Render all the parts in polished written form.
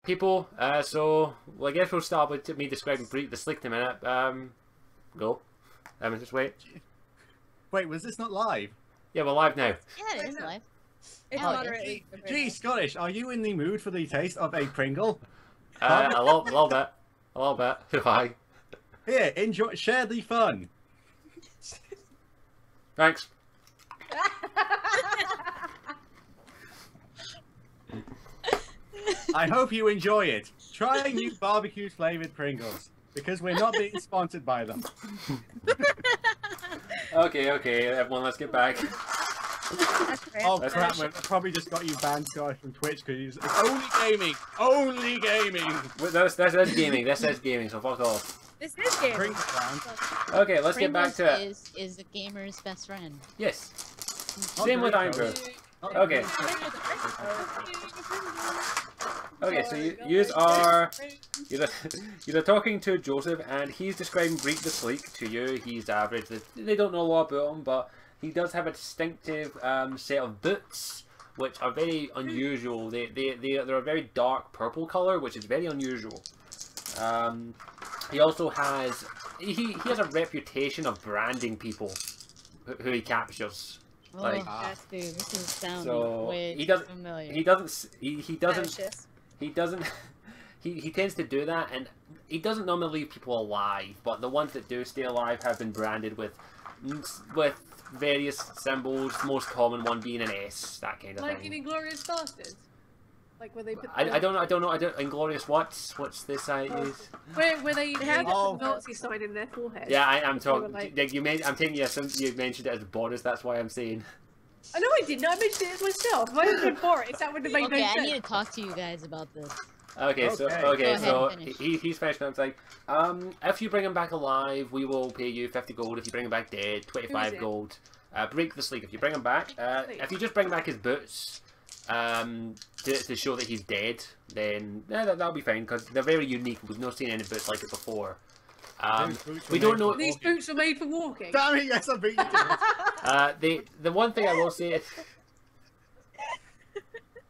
people, so well, I guess we'll start with me describing the slick in a minute. Go. Just wait. Wait, was this not live? Yeah, we're live now. Yeah, it is live. It's Oh, moderately. Gee, Scottish, are you in the mood for the taste of a Pringle? A little bit. A little bit. Hi. Here, enjoy, share the fun. Thanks. I hope you enjoy it. Try new barbecue flavored Pringles, because we're not being sponsored by them. Okay, everyone, let's get back. Oh crap, we've probably just got you banned, Scottish, from Twitch because it's only gaming! Only gaming! Wait, that's gaming. That says gaming, so fuck off. This is gaming. Pringles banned. Okay, let's get back to it. Is the gamer's best friend. Yes. Same with Ironbrew. Okay. Okay, so you're talking to Joseph, and he's describing Breek the Sleek to you. He's average. They don't know a lot about him, but he does have a distinctive set of boots, which are very unusual. They're a very dark purple color, which is very unusual. He also has he has a reputation of branding people who he captures. Oh, Like, dude, this is sounding so way he doesn't familiar. he doesn't Delicious. he tends to do that, and he doesn't normally leave people alive, but the ones that do stay alive have been branded with various symbols, most common one being an S, that kind of Like thing. in Inglourious Basterds? Like where they put I don't know, Inglorious what's this site is? Where they have Oh. the Nazi sign in their forehead. Yeah, I'm talking, Like- like, I'm taking you mentioned it as borders, that's why I'm saying. I know I didn't. I mentioned it myself. If I had been for it, that would have made Okay, no I sense. need to talk to you guys about this. Okay, Okay. so Go ahead and finish. he's finished now. It's like, if you bring him back alive, we will pay you 50 gold. If you bring him back dead, 25 it? gold. Break the Sleek. If you bring him back, if you just bring back his boots, to show that he's dead, then that'll be fine because they're very unique. We've not seen any boots like it before. We don't know. These boots are made for walking. Damn it, yes, I beat you to it. The one thing I will say is,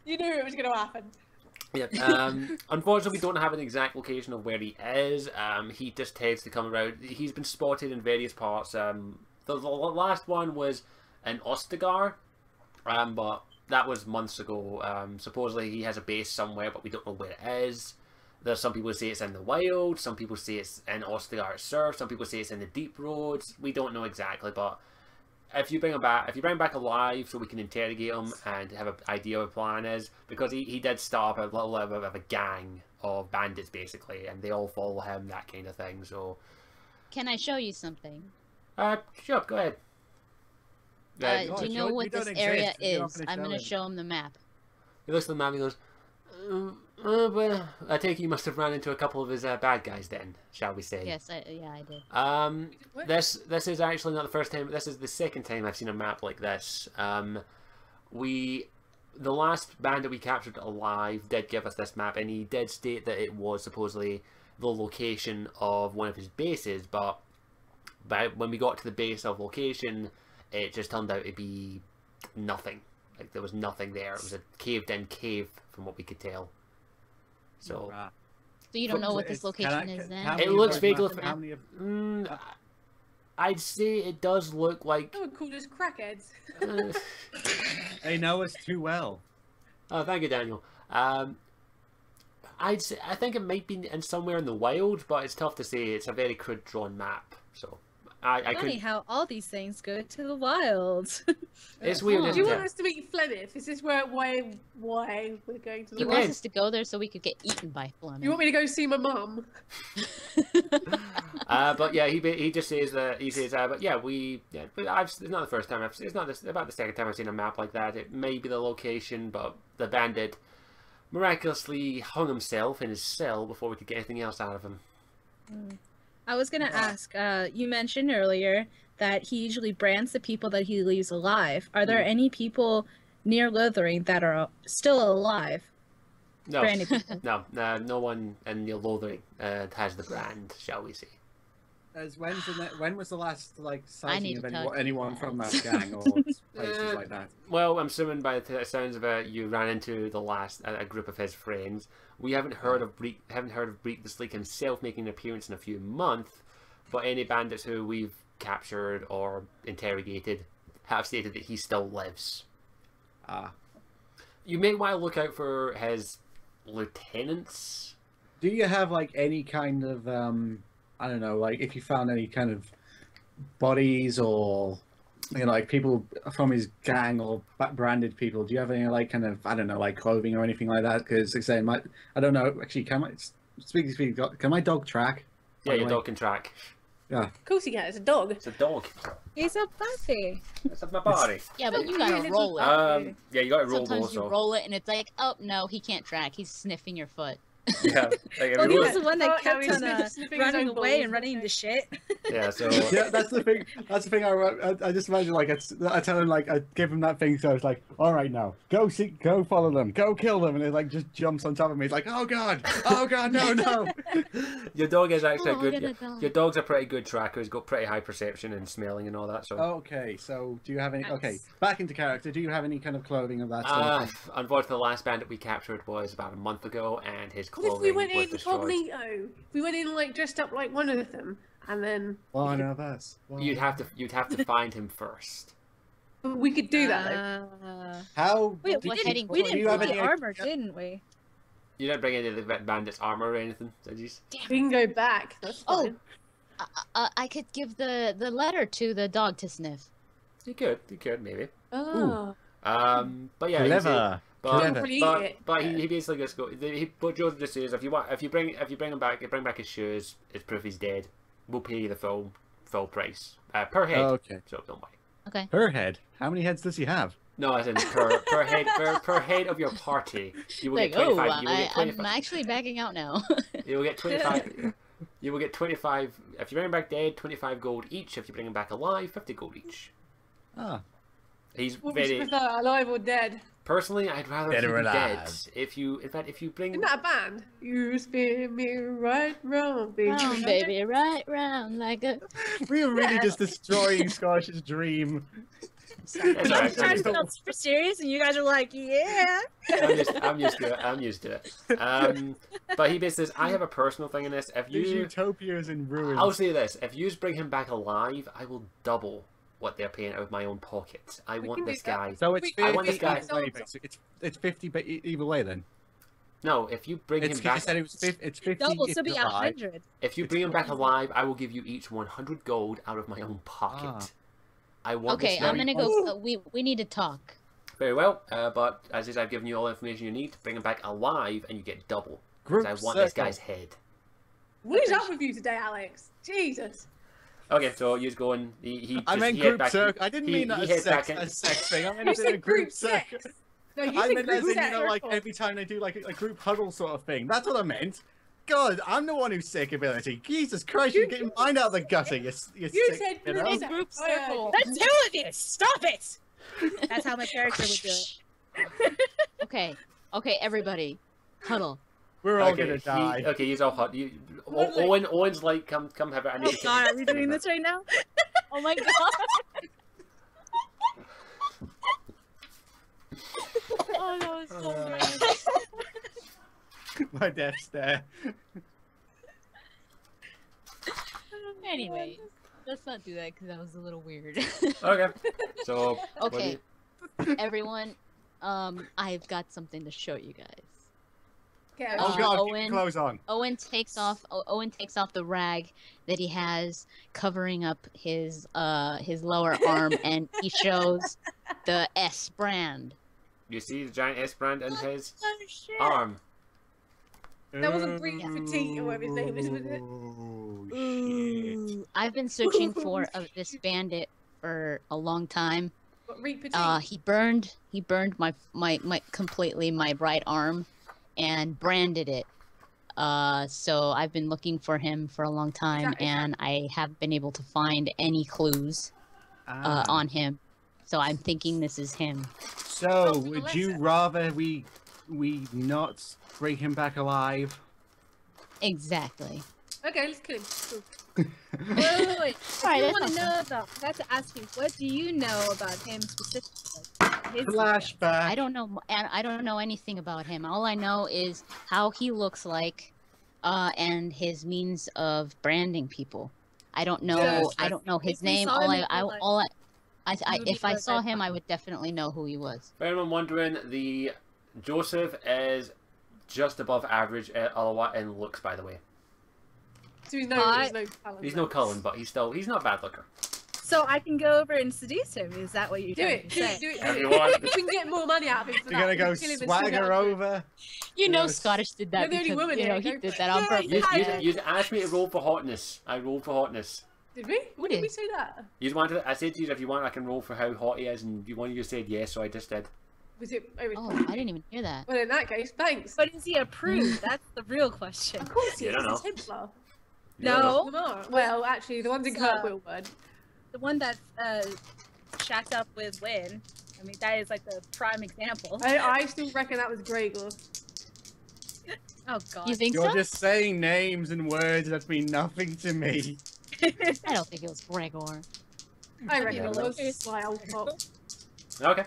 You knew it was going to happen. yeah, unfortunately, we don't have an exact location of where he is. He just tends to come around. He's been spotted in various parts. The last one was in Ostagar, but that was months ago. Supposedly he has a base somewhere, but we don't know where it is. There's some people say it's in the wild, some people say it's in Ostagar itself, some people say it's in the deep roads. We don't know exactly, but if you bring him back alive, so we can interrogate him and have an idea what the plan is, because he did start up a little bit of a gang of bandits basically, and they all follow him, that kind of thing. So, Can I show you something? sure, go ahead. Do you know what this don't area exist, you're not is? gonna I'm show gonna him. show him the map. He looks at the map and he goes, well, I take it you must have run into a couple of his bad guys then, shall we say. Yes, I did. This is actually not the first time, this is the second time I've seen a map like this. The last bandit we captured alive did give us this map, and he did state that it was supposedly the location of one of his bases, but when we got to the base of location, it just turned out to be nothing. Like, there was nothing there. It was a caved-in cave, from what we could tell. So, Right. So you don't know what this It's- location is then? how It many looks of those vaguely maps- how many of- I'd say it does look like. I would call us crackheads. They know us too well. Oh, thank you, Daniel. I think it might be in somewhere in the wild, but it's tough to say. It's a very crude drawn map, so I Funny could. how all these things go to the wild. It's weird, Huh. Do you isn't want it? us to meet Flemeth? Is this why we're going to the He Okay. wants us to go there so we could get eaten by Fleming. You want me to go see my mum? But yeah, he just says that but yeah, it's not the first time it's not about the second time I've seen a map like that. It may be the location, but the bandit miraculously hung himself in his cell before we could get anything else out of him. I was gonna ask, you mentioned earlier that he usually brands the people that he leaves alive. Are there any people near Lothering that are still alive? No, Branded people. no one in the Lothering has the brand, shall we say. When was the last like need sighting to of touch anyone from that gang or places like that? Well, I'm assuming by the sounds of it, you ran into a group of his friends. We haven't heard of Breek the Sleek himself making an appearance in a few months, but any bandits who we've captured or interrogated have stated that he still lives. You may want to look out for his lieutenants. Do you have like any kind of I don't know, like if you found any kind of bodies or like people from his gang or branded people? Do you have any like kind of I don't know, like clothing or anything like that? Because like I say, I don't know. Actually, speaking, can my dog track? Yeah, your dog can track. Yeah. Of course he can. It's a dog. It's a dog. He's a puppy. It's my body. Yeah, but you gotta roll it. Yeah, you gotta roll Sometimes also. you roll it and it's like, oh no, he can't track. He's sniffing your foot. Yeah. Like, Well, he was the one that kept he's on sniffing his running own away balls. and running into shit. Yeah, so Yeah, that's the thing. That's the thing. I just imagine like I tell him like I give him that thing, so it's like, all right, now go follow them, go kill them, and it like just jumps on top of me. He's like, oh god, no. your dog is actually Oh, a good. I'm gonna die. Your dog's a pretty good tracker. He's got pretty high perception and smelling and all that. So. Okay, so do you have any? Nice. Okay, back into character. Do you have any kind of clothing of that sort? Unfortunately, the last bandit we captured was about a month ago, and his What if clothing we went was in destroyed. incognito? If we went in like dressed up like one of them, and then Well, no, that's. You'd have to find him first. we could do that. Though. How? Wait, What we heading didn't do you put have the any- armor, didn't we? You didn't bring any of the bandit's armor or anything, did you? We can go back. That's Oh. fine. I could give the letter to the dog to sniff. You could maybe. Oh. But yeah, Clever. But, Probably eat but, it. but he basically just go. What Joseph just says, if you bring him back, you bring back his shoes. It's proof he's dead. We'll pay you the full price per head. Okay. So don't worry. Okay. Per head. How many heads does he have? No, as in per head of your party. You will Like, get 25. oh, You will get 25. I'm actually backing out now. You will get 25. You will get 25. If you bring him back dead, 25 gold each. If you bring him back alive, 50 gold each. Ah. He's What would you very. prefer, alive or dead? Personally, I'd rather Dead keep or him dead. alive. If you bring. Isn't that a band? You spin me right round, baby. Round, baby, right round like a. We were really just destroying Scosh's dream. It's alright, I'm I'm trying used to feel super serious, and you guys are like, yeah. I'm used to it. But he basically says, I have a personal thing in this. If His you, utopia is in ruins. I'll say this: if you bring him back alive, I will double what they're paying out of my own pocket. I We want can do this that. guy. So it's 50 I want this guy- either way, basically. It's 50, but either way then. No, if you bring It's, him he back, said it was 50, it's 50 Double, if so be you're alive. 100. if you bring him back alive, I will give you each 100 gold out of my own pocket. Ah. I want Okay, this guy. I'm gonna go. We need to talk. Very well, but as is, I've given you all the information you need to bring him back alive, and you get double. Because I Group want this circle. guy's head. What is up with you today, Alex? Jesus. Okay, so you're going. He I just- mead he head group back- circle. I didn't he- mean that he as head sex, back in- as sex thing. I meant You as in a said group group circle. sex. No, you I said meant group as in, sex. like every time they do like a group huddle sort of thing. That's what I meant. God, I'm the one who's sick ability. Jesus Christ, you're getting mine out of the gutter. You You sick, said you know? group sex. Group Oh, yeah. circle. The two of you, stop it! That's how my character would do it. Okay, everybody, huddle. We're all Okay, gonna die. Okay, he's all hot. What, like- Owen's like, come have it. I need Oh to god, are we doing this right now? Oh my god. Oh, that was so bad. My death stare. Anyway, let's not do that because that was a little weird. Okay, so what do Okay, you- everyone, I've got something to show you guys. Okay, Oh god, keep Owen. your clothes on. Owen takes off the rag that he has covering up his lower arm, and he shows the S brand. You see the giant S brand in his Oh shit. arm. That wasn't Breek Petite or whatever his name is, was it? Oh, shit. Ooh, I've been searching for this bandit for a long time. What, Reek Petite? He burned my completely my right arm and branded it. So I've been looking for him for a long time, Is that- and I haven't been able to find any clues Ah. on him. So I'm thinking this is him. So, Oh, would Melissa. you rather we not bring him back alive? Exactly. Okay, let's kill him. Cool. Wait. Alright, I that's want to not know though. I have to ask you, what do you know about him specifically? His Flashback. I don't know, and I don't know anything about him. All I know is how he looks like, and his means of branding people. I don't know. Yes, I don't know his if we name. saw All him I, in real life, all I, you would if be I like, saw "That's him, I fine." would definitely know who he was. For anyone wondering, the Joseph is just above average in looks, by the way. So he's no talent. He's no Cullen, but he's not a bad looker. So I can go over and seduce him. Is that what you're Do trying it, to do say? it, do it, do If it. you want. If we can get more money out of him for You're gonna that, go we can kill him and still swagger get it. over. You know, Yes. Scottish did that You're the only because woman you know here, he go did for that it. on Yeah, purpose. You asked me to roll for hotness. I rolled for hotness. Did we? When did we did. say that? You wanted. I said to you, if you want, I can roll for how hot he is, and one of you said yes, so I just did. Was it? Oh, I didn't even hear that. Well, in that case, thanks. But is he approved? That's the real question. Of course he You is. don't He's know. a Templar. You don't know. No, Lamar. Well, actually, the ones in So- Kirkwill weren't. the one that shacked up with Wynn. I mean, that is like the prime example. I still reckon that was Gregor. Oh god. You think You're so? just saying names and words that mean nothing to me. I don't think it was Gregor. I reckon Yeah, it that was. My old pop. Okay.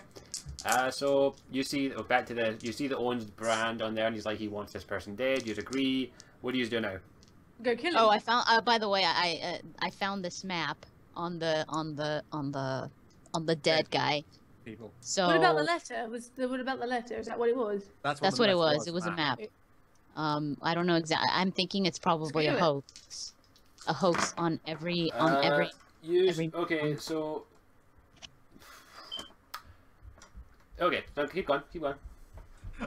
So you see, back to you see the Owens brand on there, and he's like, he wants this person dead. You'd agree. What do you do now? Go kill him. Oh, I found. By the way, I found this map on the dead guy. People. So What about the letter? What about the letter? Is that what it was? That's that's the what it message was. It was a map. It- I don't know exactly. I'm thinking it's probably a Screw it. hoax. A hoax on every every- Okay, so. Okay, so keep going.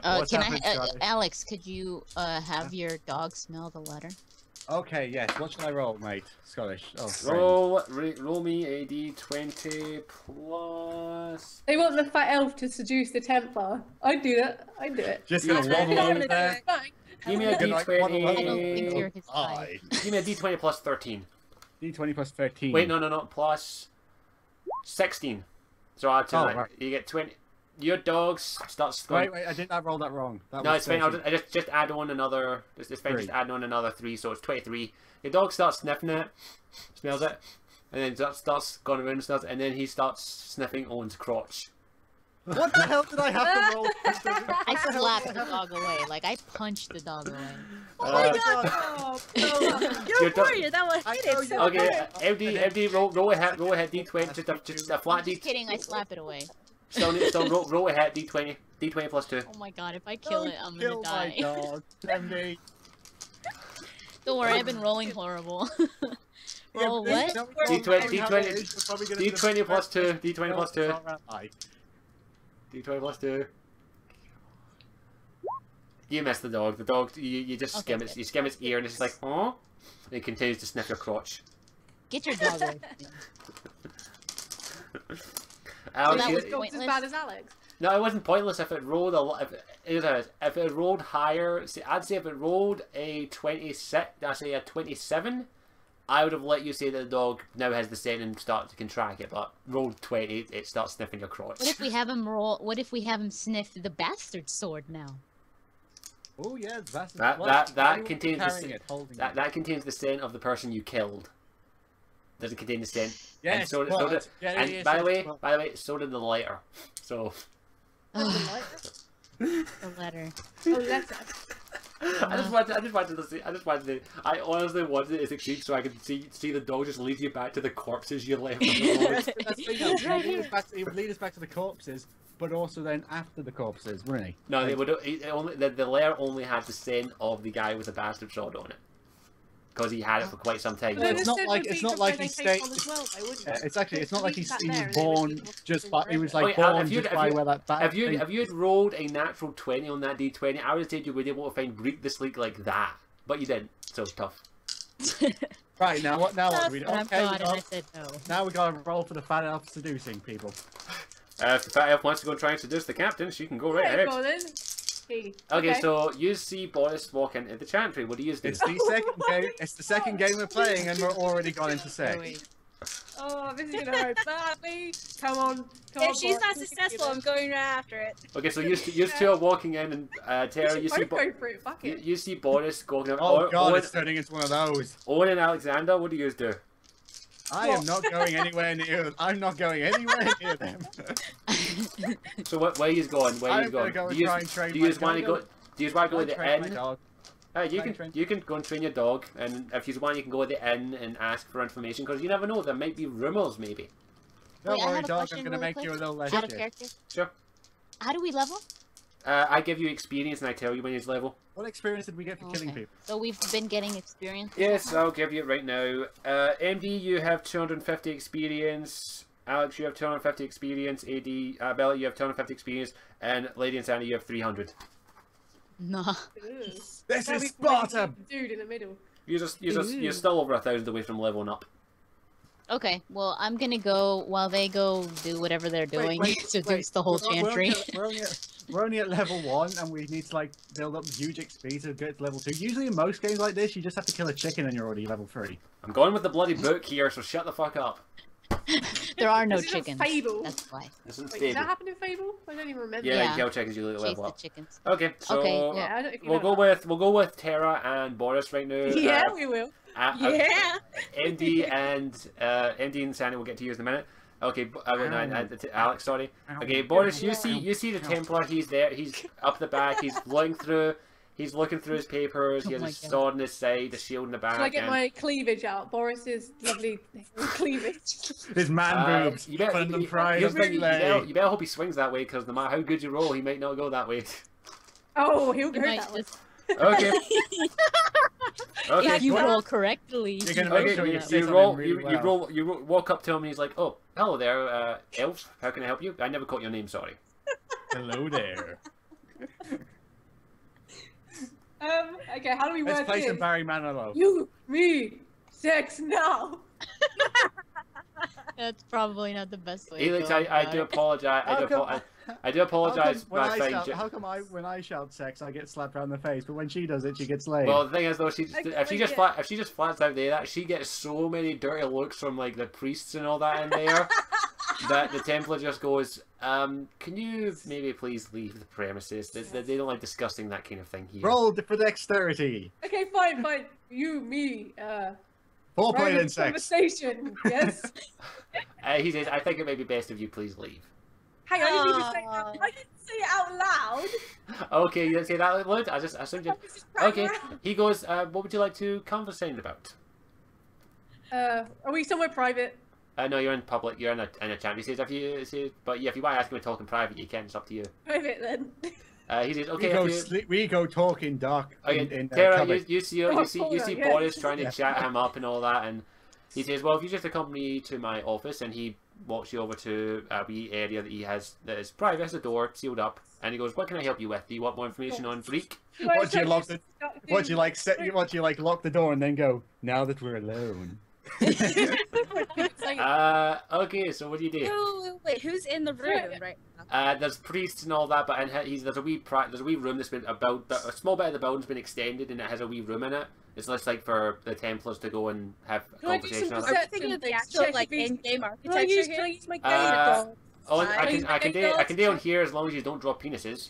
What's can happened, I, Scotty? Alex? Could you have your dog smell the letter? Okay, yes. What should I roll, mate? Scottish. Oh, Roll me a d20 plus. They want the fat elf to seduce the Templar. I'd do that. I'd do it. Just Yeah, gonna yeah, wobble yeah, over yeah. there. Give me a Gonna, like, waddle I don't think d20. you're his type. Aye. Give me a d20 plus 13. D20 plus 13. Wait, no, plus 16. So I'll tell you, right. you get 20. Your dog starts going. Wait, I rolled that wrong. That No, was it's fine. I'll 13. just add on another. It's fine. Just add on another 3, so it's 23. Your dog starts sniffing it, smells it, and then starts going around and stuff, and then he starts sniffing Owen's crotch. What the hell did I have to roll? I slapped the dog away. Like I punched the dog away. Oh my Uh, god! Oh, no. You're You're a warrior. That will I hit know it. So Okay, hard. MD, roll ahead, d20, just a flat I'm just d. kidding. I slap it away. Still roll ahead, d20 plus 2. Oh my god! If I kill it, I'm gonna Kill die. my dog, MD. Don't worry, I've been rolling horrible. Roll Yeah, what? don't D20, roll how it is, you're probably gonna do the d20 plus 2, best. d20 plus 2, It's all right. d20 plus 2. You miss the dog. The dog, you just Okay, skim its, you skim its ear, and it's just like, huh? And it continues to sniff your crotch. Get your dog away from me. Alex, that you- was Dog's as pointless? bad as Alex. no, it wasn't pointless if it rolled if it rolled higher. See, I'd say if it rolled a 26, I say a 27, I would have let you say that the dog now has the scent and start to contract it. But rolled 20, it starts sniffing your crotch. What if we have him roll? What if we have him sniff the bastard sword now? Oh yeah, that's That contains the carrying s- it, holding That it. that contains the scent of the person you killed. Doesn't contain the scent. Yes, and so, but- did, yeah, and yes, by the yes, way, but- so did the lighter. So The letter. Oh, letter. I honestly wanted it to succeed so I could see the dog just lead you back to the corpses you left. That's the thing, though. He would lead us back to the corpses, but also then after the corpses, wouldn't he? No, they would only the lair only had the scent of the guy with the bastard sword on it because he had it for quite some time. But then It's the not scent like- would it's be not from like where he they take stayed- on as well, though, wouldn't Yeah, it? it's actually, it's not like Leave he that was there and they would born keep on just doing by, he was forever. like Oh, yeah, born if you'd- just if by you- where that bad If thing- you'd rolled a natural 20 on that d20, I would have said you would be able to find Greek the Sleek like that, but you didn't. So it's tough. Right, now what That's we what I've okay, got, and I said no. now we gotta roll for the fat elf seducing people. If the fat elf wants to go and try and seduce the captain, she can go right Right, ahead. go on then. Hey, Okay, so you see Boris walk into the chantry. What do you do? It's the second game. It's the second game we're playing, and we're already gone into sex. Wait. Oh, this is gonna hurt badly. Come on. If she's not successful, I'm going right after it. Okay, so you two are walking in, and Tara, you see, go for it. Fuck it. you see Boris going up. Oh god, Owen, it's turning into one of those. Owen and Alexander, what do you guys do? I am not going anywhere near. I'm not going anywhere near them. So where are you going? Where are you going? Go Do you try and train do you my just want to dog. go? Do you just want to go to the Train my inn? dog. You can go and train your dog, and if you want, you can go to the inn and ask for information because you never know. There might be rumors, maybe. Don't Wait, I worry, have a dog. question I'm gonna really make you a quick. little less Out of shit. character. Sure. How do we level? I give you experience, and I tell you when it's level. What experience did we get for killing Okay. people? So we've been getting experience. Yes, I'll give you it right now. MD, you have 250 experience. Alex, you have 250 experience. AD, Bella, you have 250 experience. And Lady and Sandy, you have 300. Nah. This That'd is be Sparta! Dude in the middle. You're still over 1,000 away from leveling up. Okay, well, I'm gonna go while they go do whatever they're doing to seduce the whole chantry. We're only at level 1 and we need to like build up huge XP to get to level 2. Usually in most games like this, you just have to kill a chicken and you're already level 3. I'm going with the bloody book here, so shut the fuck up. There are no This isn't chickens. Fable. That's why. This isn't Wait, did that stable. happen in Fable? I don't even remember. Yeah, Yeah. kill chickens, you Chase level the up. chickens. Okay, so Okay, well, Yeah, I don't think you we'll know go with Tara and Boris right now. Yeah, we will. Yeah. MD and Sandy will get to you in a minute. Okay, Alex, sorry. Okay, Boris, you see the Templar. He's there. He's up the back. He's looking through his papers. He has Oh a my sword in his side, a shield in the back. Shall I get and, my cleavage out? Boris's lovely cleavage. His man boobs. you better, Put them you pride better, of play. you better hope he swings that way, because no matter how good you roll, he might not go that way. Oh, he'll You go might that way. just- Okay. Okay. if you what- roll correctly. You're gonna make Okay, sure you you say something roll, really you well. walk up to him and he's like, "Oh, hello there, elf. How can I help you? I never caught your name. Sorry." Hello there. Okay, how do we Let's work play this? some Barry Manilow. You, me, sex now. That's probably not the best way. Felix, to go I about do it. apologize. I do apologize. How come when I shout sex, I get slapped around the face, but when she does it, she gets laid? Well, the thing is, though, if she just flats out there, that she gets so many dirty looks from like the priests and all that in there, that the Templar just goes, "Can you maybe please leave the premises? They don't like discussing that kind of thing here." Roll for dexterity. Okay, fine. You, me, Foreplay private and sex. conversation. Yes. He says, "I think it may be best if you please leave." Hang on, I didn't even say it out. I didn't say it out loud. Okay, you didn't say that out loud. I just assumed you. This is right Okay, around. he goes, "What would you like to conversate about?" Are we somewhere private? No, you're in public. You're in a chat. He says, "If you but yeah, if you want to ask him to talk in private, you can. It's up to you." Private then. He says, "Okay." We go talk in dark. Okay, in Tara, cupboard. you see yeah. Boris trying to Yeah. chat him up and all that, and he says, "Well, if you just accompany me to my office," and he walks you over to a wee area that he has that is private, has a door sealed up, and he goes, "What can I help you with? Do you want more information on Freak?" What do you lock the? What do you like? What do you like? Lock the door and then go. Now that we're alone. Okay, so what do you do? Wait, who's in the room right now? There's priests and all that, but there's a wee room that's been a small bit of the building's been extended, and it has a wee room in it. It's just like for the Templars to go and have a Can I do conversation. some on. perception I'm thinking of the things, actual check like if he's- in-game Can I architecture use here. my gaze Uh, dog? Oh, Fine. I can do it here as long as you don't draw penises.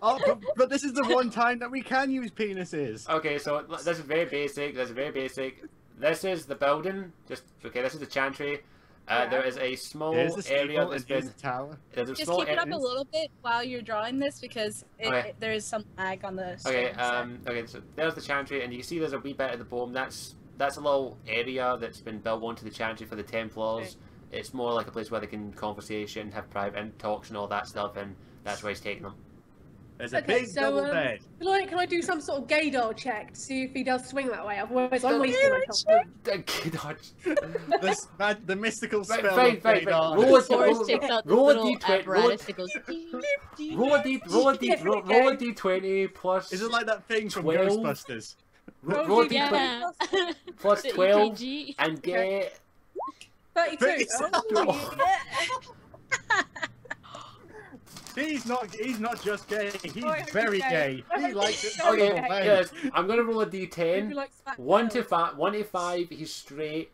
Oh, but this is the one time that we can use penises. Okay, so this is very basic. This is the building. This is the chantry. There is a small Here's the area steeple that's and here's been. the tower. There's a Just small keep it up area. a little bit while you're drawing this because Okay. there is some lag on the Okay, screen. okay, so there's the chantry, and you can see there's a wee bit at the bottom. That's a little area that's been built onto the chantry for the Templars. It's more like a place where they can conversation, have private and talks and all that stuff, and that's where he's taking them. There's a Okay, big so, double bed. Can I do some sort of gaydar check to see if he does swing that way? Otherwise, I'm wasting my time. The mystical spell. Fine. of Radar. Boris takes out the roll a little d20, apparatus that goes. roll a d20 plus. Is it like that thing from 12? Ghostbusters? Roll a d20 Yeah. plus The 12 EKG. and get 32. Oh, He's not just gay. He's Oh, I hope very he's gay. gay. He likes it. Okay, all the way. yes. I'm gonna roll a Who d10. likes fat 1 to girls? 5. 1 to 5. He's straight.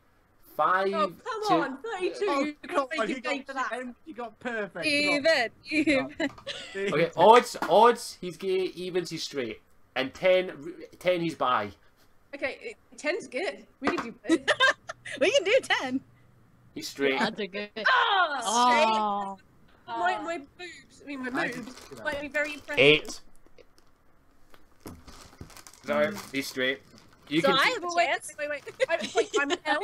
5 Oh, to. come on, 32. Oh, You come can't on, make it gay for that. he got perfect. Even. Okay, odds. He's gay. Evens. He's straight. And 10 he's bi. Okay, 10's good. We can do both. We can do 10. He's straight. Odds are good. Ah! Oh. My boobs, I mean my I can moves, do that. might be very impressive. 8. Sorry, he's straight. You So can. I have a chance. Wait, I'm an elf.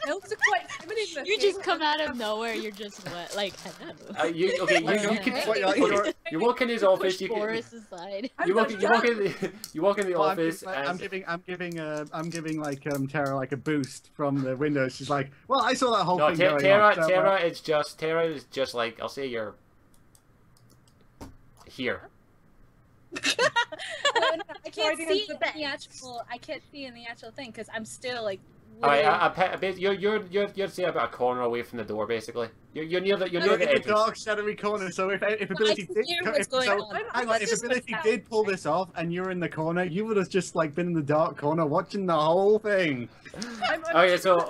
Elves are quite feminine looking. You just come out of nowhere. You're just what? Like, hello. You can. Okay, you walk in his office. Push You can. Boris aside. You walk in the Well, office. I'm giving like Tara like a boost from the window. She's like, well, I saw that whole No, thing going on. So, Tara is just like, I'll say you're here. I can't see in the actual. I can't see in the actual thing because I'm still like. Alright, you're say about a corner away from the door, basically. You're near the You're in the entrance. dark, shadowy corner. So if ability can hear what's going on. hang on, if ability did pull this off and you're in the corner, you would have just like been in the dark corner watching the whole thing. Okay, so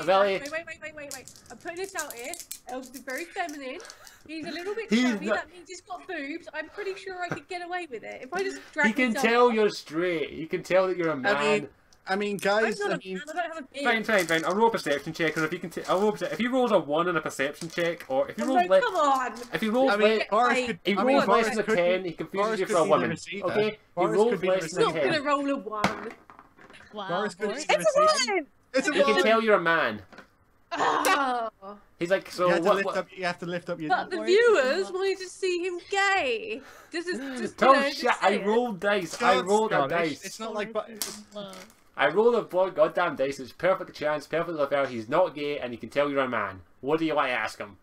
Valley. Wait. I'm putting this out here. Elves are very feminine. He's a little bit He's chubby. not- That means he's got boobs. I'm pretty sure I could get away with it if I just drag He can myself tell up. you're straight. He can tell that you're a man. I mean, I'm guys. not I a mean, man. I don't have a beard. Fine. I'll roll a perception check, or if you can, if he rolls a 1 on a perception check, or if he Oh, rolls no, less, come on. if he rolls I mean, less, Boris could. he I mean, rolls Boris less than a could 10, be- he confuses Boris you could for a be the woman. receiver. Okay, he Boris rolls could be the less He's than a not going to 10. roll a 1. Wow. Boris could Boris. be the receiver. One. It's a He can one. tell you're a man. Oh. He's like, so You have to what? lift up. You have to lift up your. But the Boris viewers is wanted to see him gay. This is just, Don't just shit! I saying. rolled dice. I Scott's rolled a Scottish. dice. It's not like. Love. I rolled a blood goddamn dice. It's perfect chance, perfectly fair. He's not gay, and he can tell you're a man. What do you want to ask him?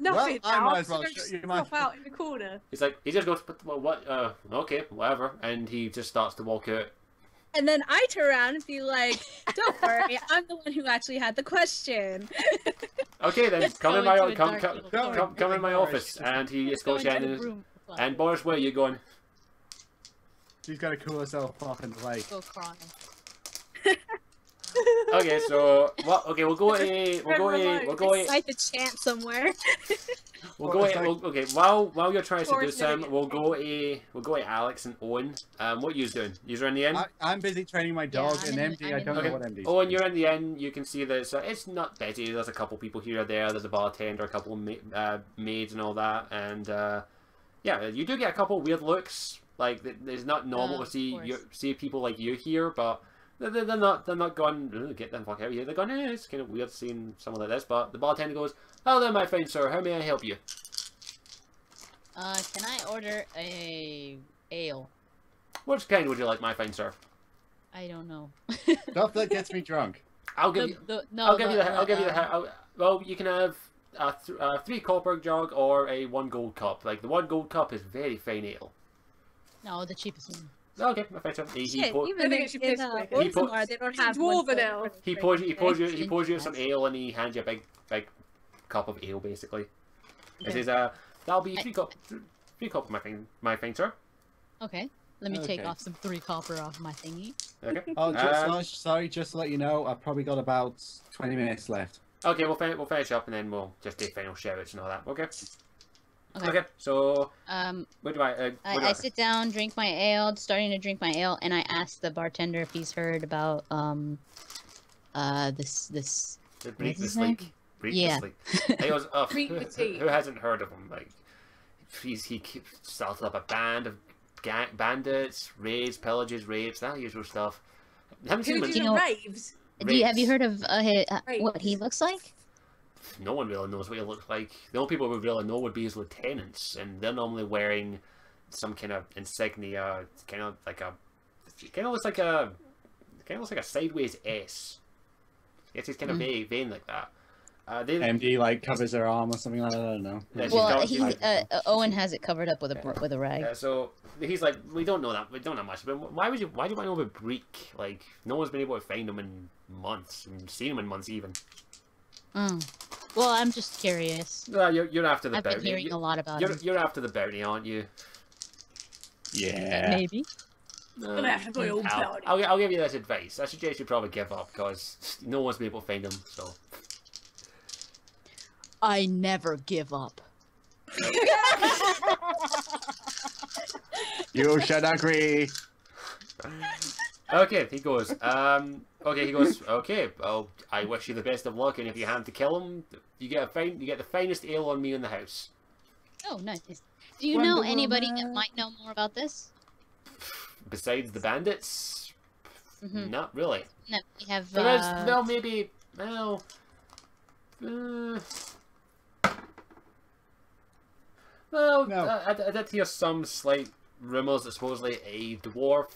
Nothing Well, I now. might I'm as well just shut you gonna my- stop out in the corner. He's like, he just goes, well, what? Okay, whatever, and he just starts to walk out. And then I turn around and be like, "Don't worry, I'm the one who actually had the question." Okay, then Let's come go in my into a come dark come little come, corner. come, come in my office, and he Let's go escorts you into in. the room. And Boris, where are you going? She's got to cool herself off in the lake. Go cry. Okay, so what? Okay, we'll go to Like the chant somewhere. okay. While you're trying to Boris seduce him, Milligan. we'll go to Alex and Owen. What you doing? You're in the inn. I'm busy training my dog, I'm and in- MD. I'm I in don't the- know Okay. what MD. Owen, you're in the inn. You can see that it's not busy. There's a couple people here or there. There's a bartender, a couple of maids, and all that. And yeah, you do get a couple weird looks. Like it's not normal to Of see course. people like you here, but they're not going. "Ugh, get them fuck out of here." They're going. It's kind of weird seeing someone like this. But the bartender goes, "Hello there, my fine sir. How may I help you?" Can I order a ale? Which kind would you like, my fine sir? I don't know. Stuff that gets me drunk. I'll give you. I'll give you the. Well, you can have a 3 copper jug or a 1 gold cup. Like the 1 gold cup is very fine ale. No, the cheapest one. Okay, my fine sir. Shit, I even think in it should piss me. Orzammar, they don't It's a have dwarven one elf. for He drink. pours you some ale and he hands you a big cup of ale basically. It says that'll be 3 cup my fine sir. Okay. Let me take Okay. off some 3 copper off my thingy. Okay. Oh, sorry, just to let you know, I've probably got about 20 minutes left. Okay, we'll finish up and then we'll just do final shoutouts and all that. Okay. Okay. Okay. So I where do I sit down, drink my ale, starting to drink my ale, and I ask the bartender if he's heard about this Break the his name? sleek. Break Yeah. the sleek. He goes, oh, Break the sleek. who hasn't heard of him? Like, he started up a band of bandits, raids, pillages, rapes, that usual stuff. Haven't seen him. Pillages You and know- raves. have you heard of what he Rapes. looks like? No one really knows what he looks like. The only people who really know would be his lieutenants, and they're normally wearing some kind of insignia, kind of looks like a sideways S. Yes, he's kind of vain like that. MD like covers her arm or something like that. I don't know. Yeah, she's Well, got- she's Owen has it covered up with a rag. so he's like, we don't know that. We don't know much. But why do you want to know about Breek? Like, no one's been able to find him in months, and seen him in months even. Mm. Well, I'm just curious. No, you're after the I've been bounty. hearing a lot about him. You're after the bounty, aren't you? Yeah. Maybe. Gonna have to go old town. I'll give you this advice. I suggest you probably give up because no one's been able to find him. So. I never give up. You should agree. Okay, he goes. Okay, he goes. Okay, well, I wish you the best of luck, and if you have to kill him, you get the finest ale on me in the house. Oh, nice. Do you know anybody that might know more about this? Besides the bandits, not really. No, we have. There is, well, maybe, well, No. I did hear some slight rumours that supposedly a dwarf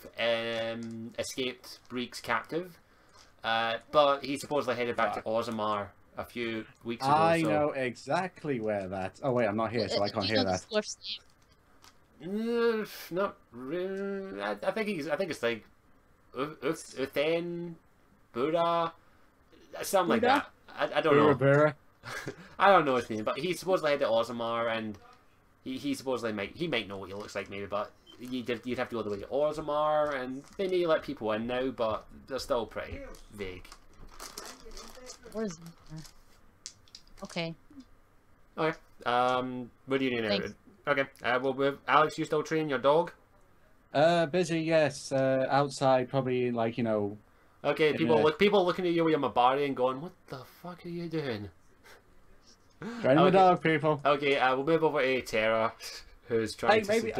escaped Breek's captive, but he supposedly headed back to Ozamar a few weeks ago. I so... know exactly where that. Oh wait, I'm not here, so I can't hear that. Not really. I think it's like Uthen, Buddha, something like that. I don't know. Bura. I don't know his name, but he supposedly headed to Ozamar, and he supposedly might know what he looks like maybe, but you'd have to go all the way to Ozamar, and they may let people in now, but they're still pretty vague. Okay. Okay. What do you need now? Thanks. Okay. Well, Alex, you still train your dog? Busy, yes. Outside, probably like Okay. In People looking at you with your Mabari and going, "What the fuck are you doing?" training the dog, people. Okay. We'll move over to Terra, who's trying Hey, to. maybe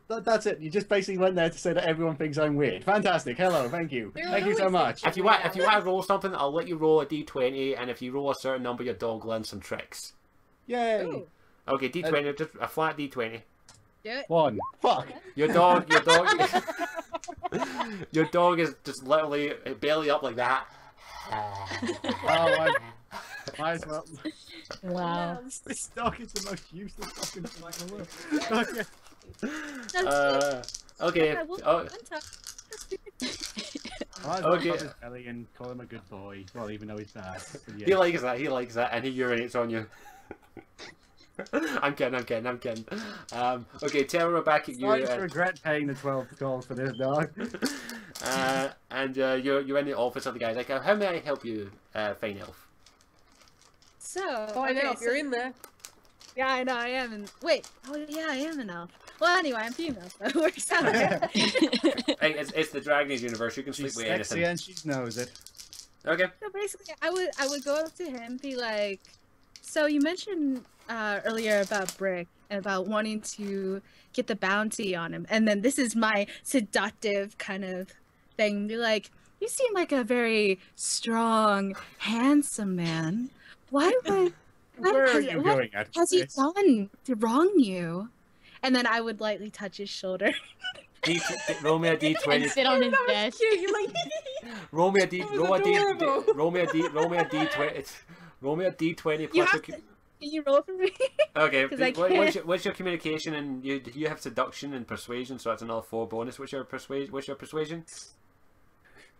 that's it. You just basically went there to say that everyone thinks I'm weird. Fantastic. Hello, thank you. Thank you so much. If you want to roll something, I'll let you roll a d20, and if you roll a certain number, your dog learns some tricks. Yay. Ooh. Okay, d20, just a flat d20. Do it. 1. Fuck. Your dog, your dog is just literally belly up like that. Oh, might as well. Wow. This dog is the most useless fucking thing in the world. Okay. Okay. I will- Oh, one time. I might as well Okay. rub his belly and call him a good boy. Well, even though he's bad. But yeah. he likes that, and he urinates on you. I'm kidding. Okay, Terra, we're back at you. I just regret paying the 12 calls for this dog. And you're in the office of the guy. Like, how may I help you, Fine Elf? So. Oh, I know. okay, If you're in there. Yeah, I know. I am. Wait. Oh, yeah, I am an elf. Well, anyway, I'm female, so it works out. Hey, it's the Dragon's universe. You can sleep She's with sexy anything. and she knows it. Okay. So basically, I would go up to him, be like, so you mentioned earlier about Brick and about wanting to get the bounty on him, and then this is my seductive kind of thing. Be like, you seem like a very strong, handsome man. Why would? Where are you going at? Has he this? done to wrong you? And then I would lightly touch his shoulder. Roll me a d20. And sit on his desk. Cute. You're like, Roll me a d. That was Roll a d. adorable. Roll me a d20. Roll me a d20 You plus. have to, can you roll for me? Okay. 'Cause I What's your communication, and you have seduction and persuasion, so that's another 4 bonus. What's your persuasion?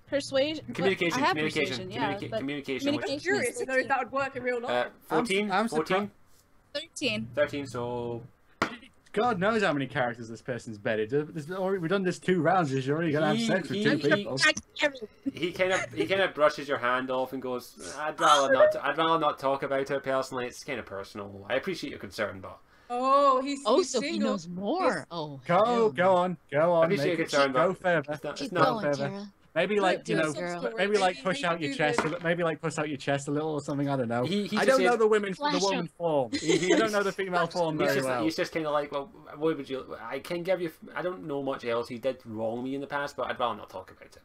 Persuasion. Communication. I have Communication. persuasion, yeah, but Communication. I'm communication curious to know if that would work in real life. 14. I'm 14. 13. 13. So. God knows how many characters this person's bedded. We've done this 2 rounds. You're already gonna have sex with 2 people. He kind of brushes your hand off and goes, I'd rather not talk about it personally. It's kind of personal. I appreciate your concern, but Oh, he's So he single. knows more. Oh. Go on. I appreciate your Make it concern, go but further. it's not. Keep It's not going, further. Tara. Maybe like Do it, girl. maybe like push Maybe out your do chest. this. Maybe like push out your chest a little or something. I don't know. He I just don't know said- the Flash woman him. form. I don't know the female form very well. He's just kind of like, well, what would you? I can give you. I don't know much else. He did wrong me in the past, but I'd rather not talk about it.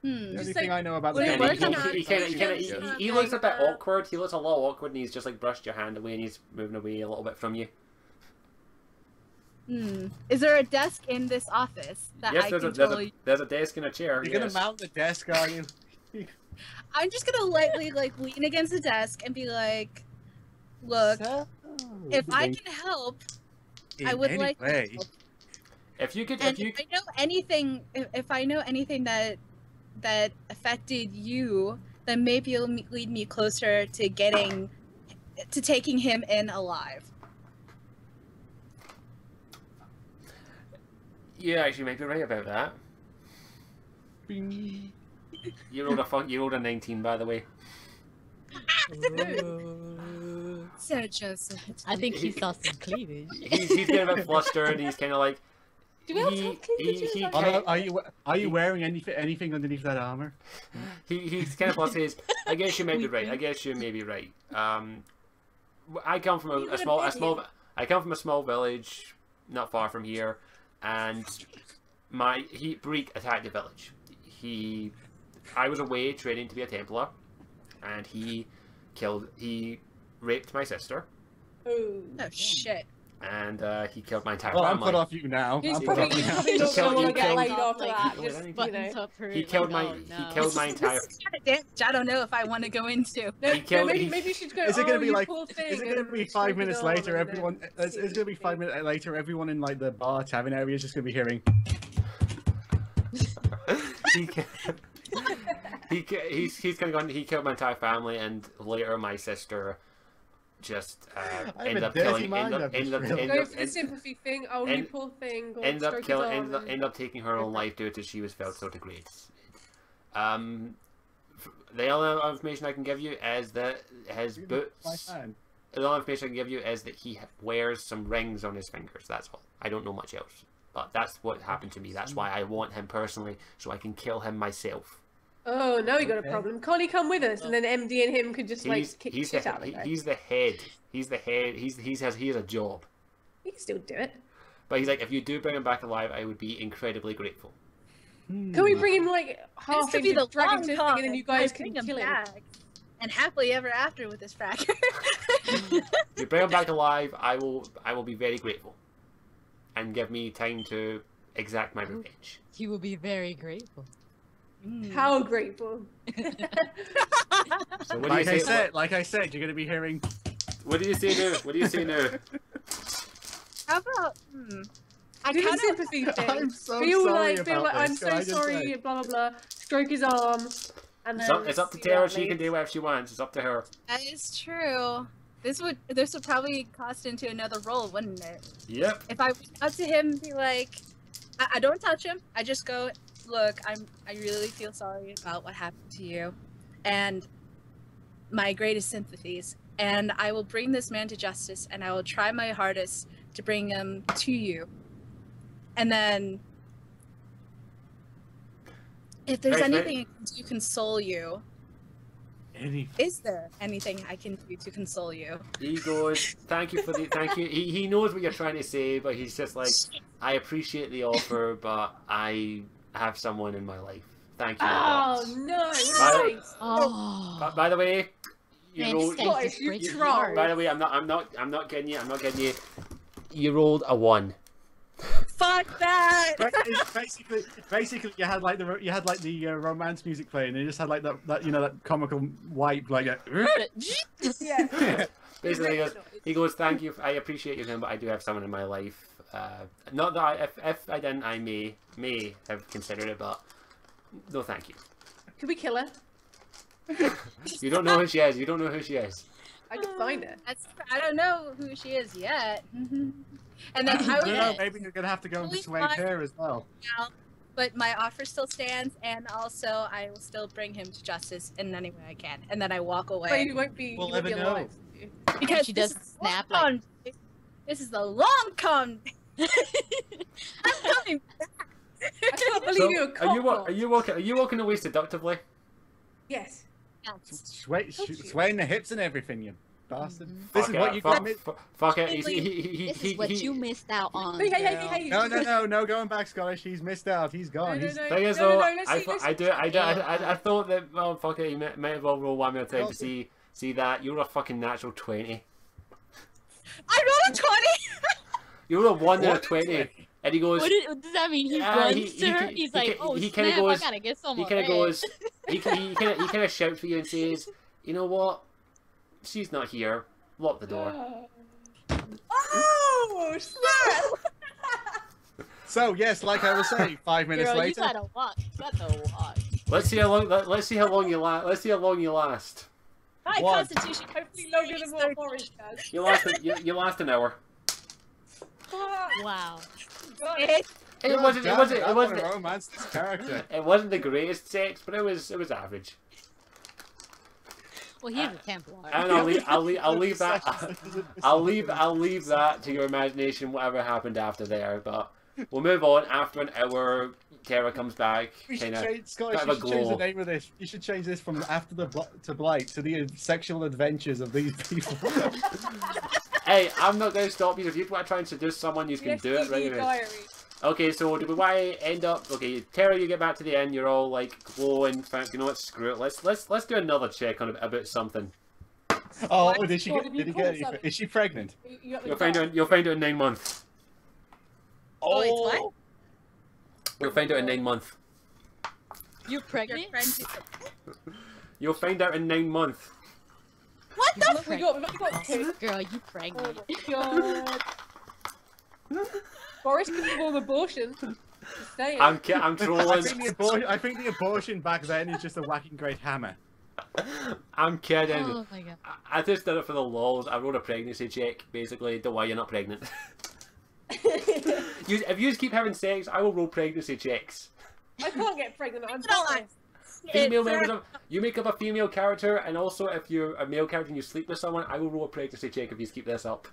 The only Just thing like, I know about would the it And work female on form- our- he looks a bit awkward. He looks a lot awkward, and he's just like brushed your hand away, and he's moving away a little bit from you. Is there a desk in this office that Yes, I there's can a totally... there's a desk and a chair. You're Yes. gonna mount the desk, are you? I'm just gonna lightly like lean against the desk and be like, look, if I can help, I would like to help. If you could, And if you, if I know anything, if I know anything that affected you then maybe you'll lead me closer to taking him in alive. You actually might be right about that. Bing. You rolled a 19, by the way. Sir Joseph. I think he saw some cleavage. He's getting a bit flustered. He's kind of like. Do we have to have cleavages? Are you wearing anything underneath that armor? He's kind of flustered. I guess you may be right. I come from a small village, not far from here, and Breek attacked the village. I was away training to be a Templar, and he raped my sister. Oh shit. And he killed my entire Well, I'm family. cut off you now. He's I'm probably cut off you now. not going to get laid off, after that. Just, you know. He killed my entire. I don't know if I want to go into. No, He killed- maybe he- you should go. Is it going to be you like? poor thing, Is it going to and be stroke 5 minutes his arm, later? and Everyone. then It's going to be 5 minutes later. Everyone in like the bar tavern area is just going to be hearing. He's kind of gone. He killed my entire family, and later my sister just ended up killing. Go for the sympathy thing. Oh, you poor thing. God, Ended up stroke his killing. arm and- Ended up taking her own life due to she was felt so degraded. The only information I can give you is that his boots. The only information I can give you is that he wears some rings on his fingers. That's all. I don't know much else. But that's what happened to me. That's why I want him personally, so I can kill him myself. Oh, now we got a problem. Can't he come with us, and then MD and him could just like kick He's shit out of him? the head. He's the head. He has a job. He can still do it. But he's like, if you do bring him back alive, I would be incredibly grateful. Can we bring him like half could be into the Dragon long Tooth con. thing, and then you guys I can bring him kill him? back. And happily ever after with this fracture. If you bring him back alive, I will be very grateful, and give me time to exact my revenge. He will be very grateful. How grateful. So what do Like you say? I said, you're going to be hearing. What do you say now? What do you say now? How about I Do the kind of sympathy thing. I'm so Feel sorry like, about I'm this. so Can I just sorry, say? blah blah blah. Stroke his arm, and then It's up to see Tara. what She can happens. do whatever she wants. It's up to her. that is true. This would probably cost into another role, wouldn't it? Yep. If I went up to him and be like, I don't touch him. I just go, look, I really feel sorry about what happened to you, and my greatest sympathies. And I will bring this man to justice, and I will try my hardest to bring him to you. And then, if there's Right, anything I can do to console you, Anything. is there anything I can do to console you? He goes, thank you. He knows what you're trying to say, but he's just like, I appreciate the offer, but I have someone in my life. Thank you. Oh but- no! By- Nice. Oh. By the way, you rolled. Scottish, you troll. By the way, I'm not kidding you. You rolled a 1. Fuck that! Basically, you had like the romance music playing, and you just had like that that comical wipe like. Yeah. Basically, he goes, thank you. I appreciate you, but I do have someone in my life. Not that if I didn't, I may have considered it, but no, thank you. Can we kill her? You don't know who she is. You don't know who she is. I can find her. I don't know who she is yet. And then I I would don't know, maybe you're gonna have to go and Only persuade one- her as well. but my offer still stands, and also I will still bring him to justice in any way I can. And then I walk But away you won't be. We'll you won't be never know. alive. because She this does is snap long like. con. This is the long con. I'm coming. I can't believe So, you're a cop. are you walking away seductively? Yes. Swaying the hips and everything, you bastard. Mhm. This is what you got. Fuck it. This is what you missed out on. Hey. No, going back, Scottish. He's missed out. He's gone. No, He's... no, Thing is, no, though, let's see, I thought that, well, fuck it, you might as well roll one more time to see that. You're a fucking natural 20. I rolled a 20. You're a 1 out of What? 20. And he goes, What does that mean? He Yeah, runs to her. He's like, "Oh he snap! kinda goes- I gotta get some." he kind of goes, he kind of shouts for you and says, you know what? She's not here. Lock the door. Oh, snap! So yes, like I was saying, 5 minutes Girl, you later. gotta walk. You gotta walk. Let's see how long. Let's see how long you last. Let's see how long you last. My What? constitution hopefully longer than what Forrest does. You last an hour. Wow. It wasn't. It wasn't. It wasn't. romance this character. It wasn't the greatest sex, but it was average. Well, he's a Templar. And I'll leave that. I'll leave that to your imagination. Whatever happened after there, but we'll move on. After an hour, Tara comes back. We should Kinda, change, Scott, kind you of a should change the glow. name of this. You should change this from After the to Blight to the sexual adventures of these people. Hey, I'm not going to stop you. If you want to try and seduce someone, you can do it right away. Diary. Okay, so do we want to end up? Okay, Tara, you get back to the end. You're all like glowing. You know what? Screw it. Let's do another check on about something. Oh, did she What get? have you Did he called get? something? Is she pregnant? You'll find out. You'll find out in 9 months. Oh, it's what? You'll find out in 9 months. You're Your pregnant? friend. You'll find out in 9 months. What the? Look, we got two. Girl, you Oh pregnant. my god. Boris can involve abortion. Just saying. I'm I trolling. think the abortion back then is just a whacking great hammer. I'm kidding. Oh my god. I just did it for the lols. I wrote a pregnancy check, basically. Don't worry, you're not pregnant. If you just keep having sex, I will roll pregnancy checks. I can't get pregnant. I'm Hold on. fine. Female members of you make up a female character, and also if you're a male character and you sleep with someone, I will roll a pregnancy check if you keep this up.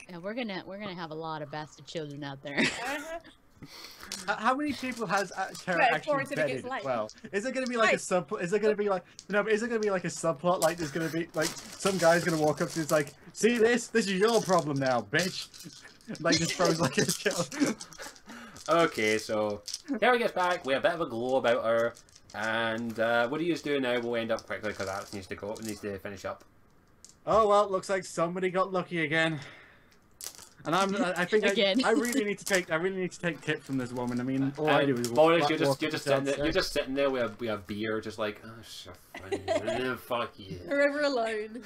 Yeah, we're gonna have a lot of bastard children out there. How many people has Tara Yeah, actually Florence, if it gets bedded as late. well? Is it going to be like a sub? Is it going to be like no? But is it going to be like a subplot? Like there's going to be like some guy's going to walk up to you, it's like, see this? This is your problem now, bitch. Like just throws like a kill. Okay, so Tara gets back. We have a bit of a glow about her, and what do you do now? We'll end up quickly because Alex needs to go. Needs to finish up. Oh well, looks like somebody got lucky again. And I think Again. I really need to take tips from this woman. I mean, all I do is Boris, walk you're just sitting there. downstairs. You're just sitting there with a beer, just like, oh, so funny. Fuck you. Forever alone.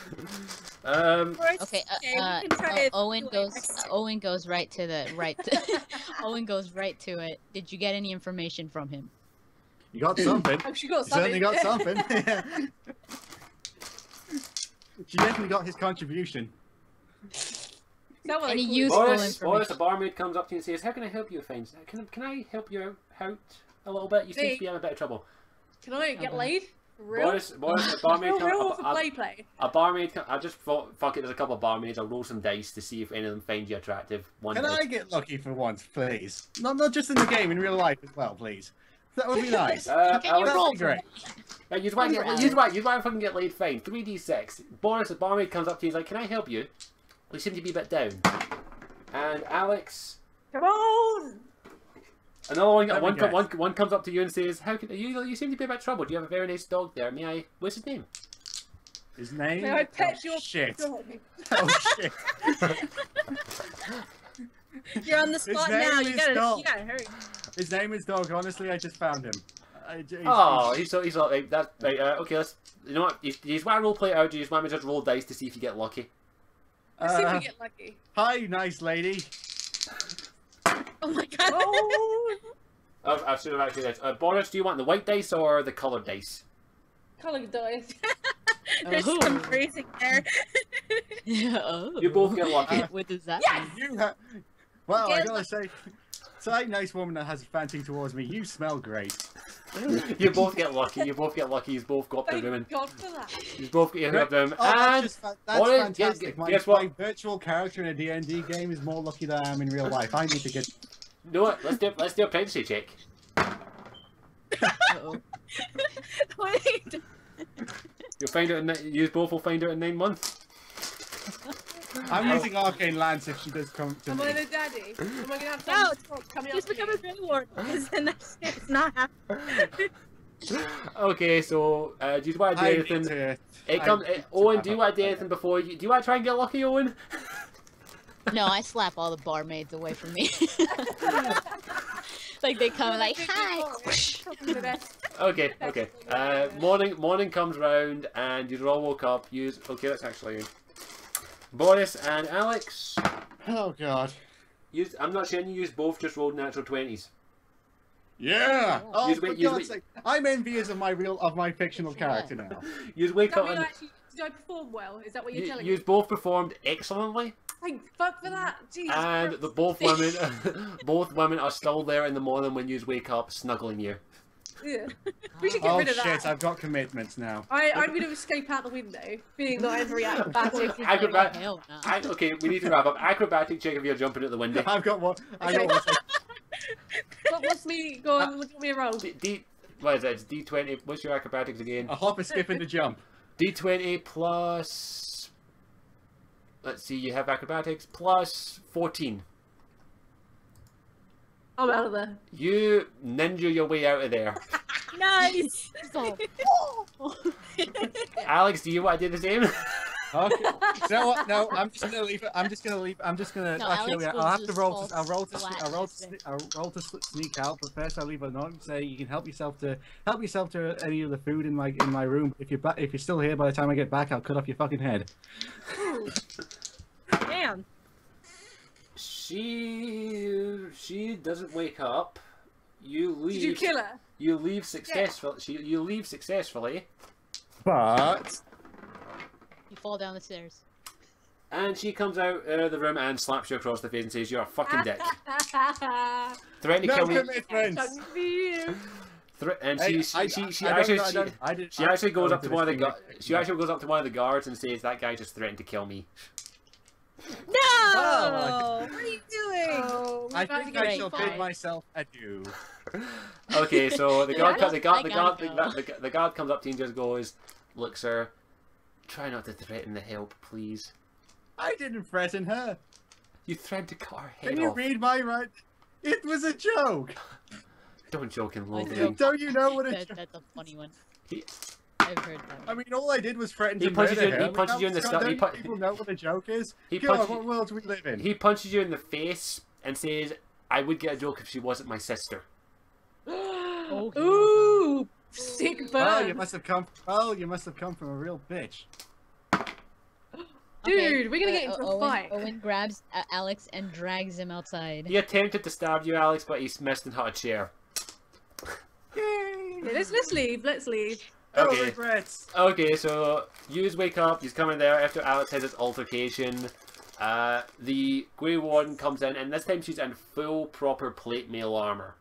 Okay, we can try it Owen the way goes. next time. Owen goes right to the right. Owen goes right to it. Did you get any information from him? You got something. Oh, she got You certainly something. got something. She definitely got his contribution. Sound like Any cool. useful Boris, information? the barmaid comes up to you and says, "How can I help you, Fines? Can I help you out a little bit? You seem Me? to be in a bit of trouble." Can I get Okay. laid? For real? Boris, the barmaid Real, real, or comes. for play? A barmaid. I just thought, fuck it. There's a couple of barmaids. I'll roll some dice to see if any of them find you attractive. One Can did. I get lucky for once, please? Not just in the game, in real life as well, please. That would be nice. Can you Alex, roll That'd be for great. me? you'd want Alex. you'd want to fucking get laid. Fine. 3d6. Boris, the barmaid comes up to you. He's like, "Can I help you? We seem to be a bit down." And Alex, Come on! another one, Let me one comes up to you and says, "How can you seem to be a bit of trouble? Do you have a very nice dog there? May I? What's his name?" His name? May I pet Oh, your shit. dog? Oh shit. You're on the spot name now. is You Dog. gotta hurry. His name is Dog. Honestly, I just found him. Oh, he's like that. Right, okay, let's. You know what? You just want to roll play it out. You just want me to just roll dice to see if you get lucky. Let's see if we get lucky. Hi, nice lady. Oh my god. Oh! I should have actually. Boris, do you want the white dice or the coloured dice? Coloured dice. There's some phrasing there. Oh. You both get lucky. What does that Yes! mean? You have. Well, I Get gotta say, say, nice woman that has a fancy towards me. You smell great. You both get lucky. You both get lucky. You've both got the Thank women. God for that. You've both got them. Oh, that's And just that's Boris, fantastic. guess what? My virtual character in a D&D game is more lucky than I am in real life. I need to get. you know what? Let's do a pregnancy check. Uh-oh. Wait. You'll find out. You both will find out in 9 months. I'm using Arcane Lance if she does come to Am I me. the daddy? Am I gonna have No, some smoke coming Just up become a here? Grey Ward because then that shit's not happening. Okay, so do you want to do I need anything? to. It I comes. need to Owen, have do you a- want to do anything before you? Do you want to try and get lucky, Owen? No, I slap all the barmaids away from me. Like they come like, hi. The best. Okay, okay. Morning comes round and you all woke up. Okay, that's actually Boris and Alex. Oh god. I'm not saying you use both. Just rolled natural 20s. Yeah. Oh, Use for wait, use God's sake! I'm envious of my fictional character now. You wake up and Did I perform well? Is that what you're telling you me? both performed excellently, Thank fuck for that. Jesus and Christ. the both women are still there in the morning when you wake up, snuggling you. Yeah. We should get Oh rid of shit! that. I've got commitments now. I'm going to escape out the window, being not very acrobatic. Acrobat. Hell no. Okay, we need to wrap up. Acrobatic check if you're jumping out the window. I've got one. I Okay. got one. What's me? Go on. What do you want me to roll? What is it? It's D20. What's your acrobatics again? A hop, a skip, and a jump. D20 plus. Let's see. You have acrobatics plus 14. I'm out of there. You ninja your way out of there. Nice. So, Alex, do you want to do the same? Okay. You know what? No, I'm just gonna leave it. I'm just gonna. No, Actually, Alex I'll have will to just roll. fall I'll roll to. flat I'll roll and to. I'll roll to sneak out. But first, I'll leave a note and say you can help yourself to any of the food in my room. If you're still here by the time I get back, I'll cut off your fucking head. Damn. She doesn't wake up. You leave. Did you kill her? You leave successfully. You leave successfully, But you fall down the stairs. and she comes out of the room and slaps you across the face and says, "You're a fucking dick." Threatening to no kill you. commitments. And Hey, she I actually goes up to one of the She actually goes up to one of the guards and says, "That guy just threatened to kill me." No! Oh, What are you doing? Oh, I we're about to think get I shall fired. bid myself adieu. Okay, so the guard, Yeah, the guard comes up to you and just goes, "Look, sir, try not to threaten the help, please. I didn't threaten her. You threatened to cut her head Can you off. read my right? It was a joke. Don't joke in low I vein." Don't you know what a joke? That's a funny one. He- I've heard that. I mean, all I did was threaten He to punches murder you- her. he punches you in the Don't stomach. people know what a joke is? He God, punches- what world do we live in? He punches you in the face and says, "I would get a joke if she wasn't my sister." Oh, Ooh, sick Oh, burn. you must have come. Oh, you must have come from a real bitch. Dude, we're gonna get into a fight. Owen grabs Alex and drags him outside. He attempted to stab you, Alex, but he missed and hit a chair. Yay! Yeah, let's leave. Let's leave. No Okay. regrets. Okay, so you wake up, he's coming there after Alex has his altercation. The Grey Warden comes in, and this time she's in full, proper plate mail armor.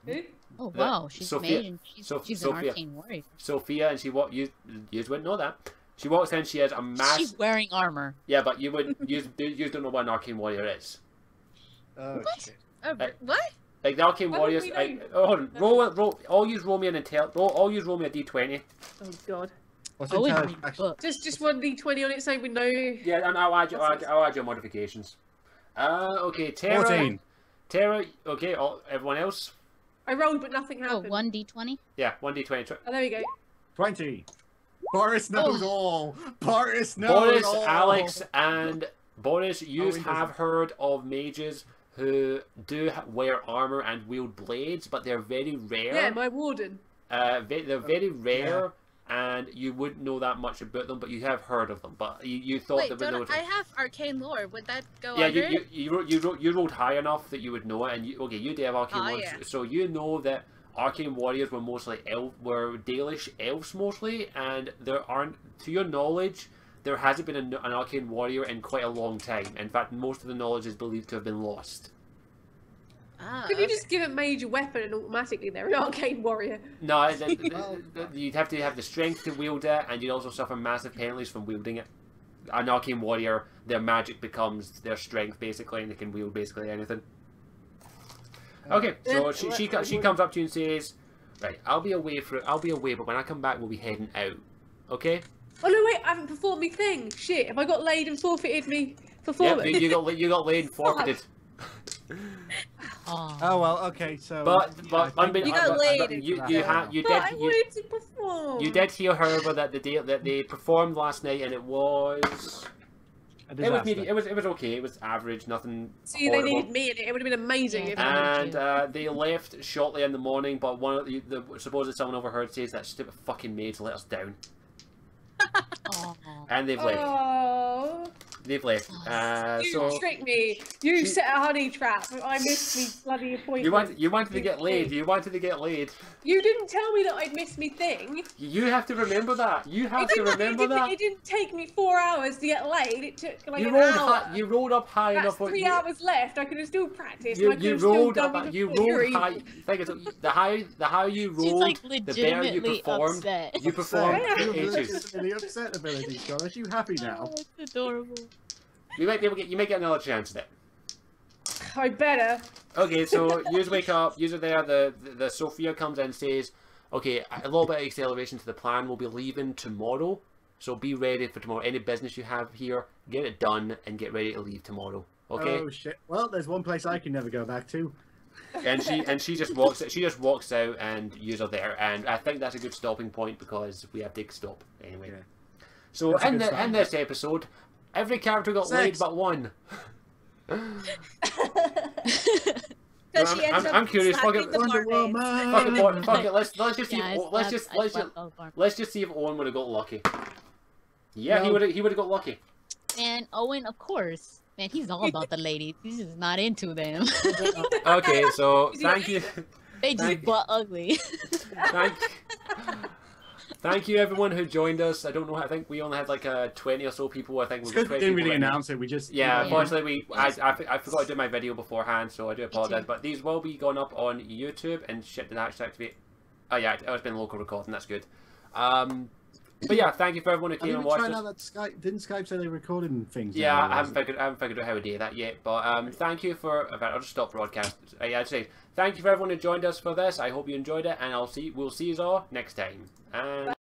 Who? Oh wow, she's Sophia- made and she's an Sophia. arcane warrior. Sophia, and you wouldn't know that. She walks in, she has a mass. She's wearing armor. Yeah, but you don't know what an arcane warrior is. Oh What? shit. What? Like the arcane What warriors. do we Like, know? oh, hold on, roll. All use roll me an all use roll me a d20. Oh god. What's Owen intelligence? reads books. Just one d20 on its own with no. Yeah, and I'll add your modifications. Okay, Tara. 14. Tara. Okay, everyone else. I rolled, but nothing Oh, happened. 1d20. Yeah, 1d20. Oh, there we go. 20. Boris knows all. Boris knows Boris, all. Alex, and Boris, you he have doesn't. heard of mages who do wear armor and wield blades, but they're very rare. Yeah, my warden. They're very rare, and you wouldn't know that much about them, but you have heard of them. But you thought Wait, that they don't would. I have arcane lore? Would that go Yeah, under? you rolled high enough that you would know it, and you do have arcane Oh, lore, yeah. so you know that arcane warriors were mostly were Dalish elves mostly, and there aren't, to your knowledge, there hasn't been an arcane warrior in quite a long time. In fact, most of the knowledge is believed to have been lost. Ah, Could you okay. just give a mage a weapon and automatically they're an arcane warrior? No, Well, you'd have to have the strength to wield it, and you'd also suffer massive penalties from wielding it. An arcane warrior, their magic becomes their strength basically, and they can wield basically anything. Okay, so she comes up to you and says, "Right, I'll be away, but when I come back, we'll be heading out. Okay? Oh no, wait, I haven't performed my thing. Shit, have I got laid and forfeited me Yep, performance? you got laid and forfeited. Oh. Oh well, okay. So. But I think- You got laid. you But I wanted to perform. you did hear, however, that they performed last night, and it was A it was disaster. medium, it was okay. It was average, nothing See, horrible. they needed me in it. It would have been amazing Yeah. if. And they left shortly in the morning, but one of the supposed someone overheard says that stupid fucking maids let us down, Oh. and they've left. Oh. They've left. You tricked me. You set a honey trap. I missed me bloody appointment. You wanted to get laid. You wanted to get laid. You didn't tell me that I'd missed me thing. You have to remember that. You have to remember that. It didn't take me 4 hours to get laid. It took like an hour. You rolled up high enough. That's 3 hours left. I could have still practiced. You rolled up. You rolled high. Think it's the higher you rolled, like the better you performed. Upset. You performed ages. Legitimately upset ability, Scott. You happy now? Oh, it's adorable. You might get another chance at it. I better. Okay, so you wake up. You're there. The Sophia comes in and says, "Okay, a little bit of acceleration to the plan. We'll be leaving tomorrow, so be ready for tomorrow. Any business you have here, get it done and get ready to leave tomorrow. Okay?" Oh shit! Well, there's one place I can never go back to. And she just walks out and you're there, and I think that's a good stopping point because we have to stop anyway. Yeah. So in this episode, every character got laid but one. I'm curious. Fuck it. Let's just see if Owen would have got lucky. Yeah, no. He would have got lucky. And Owen, of course. Man, he's all about the ladies. He's just not into them. Okay, so thank you. They just butt ugly. Thank you everyone who joined us. I don't know. I think we only had like 20 or so people. I think we didn't really announce it. We just unfortunately I forgot to do my video beforehand, so I do apologize. But these will be going up on YouTube and shit. Did I actually activate? Oh yeah, it's been local recording. That's good. But yeah, thank you for everyone who came and watched us. Didn't Skype say they recorded things? Yeah, I haven't figured out how to do that yet. But thank you for. I'll just stop broadcast. Yeah, I'd say thank you for everyone who joined us for this. I hope you enjoyed it, and we'll see you all next time. And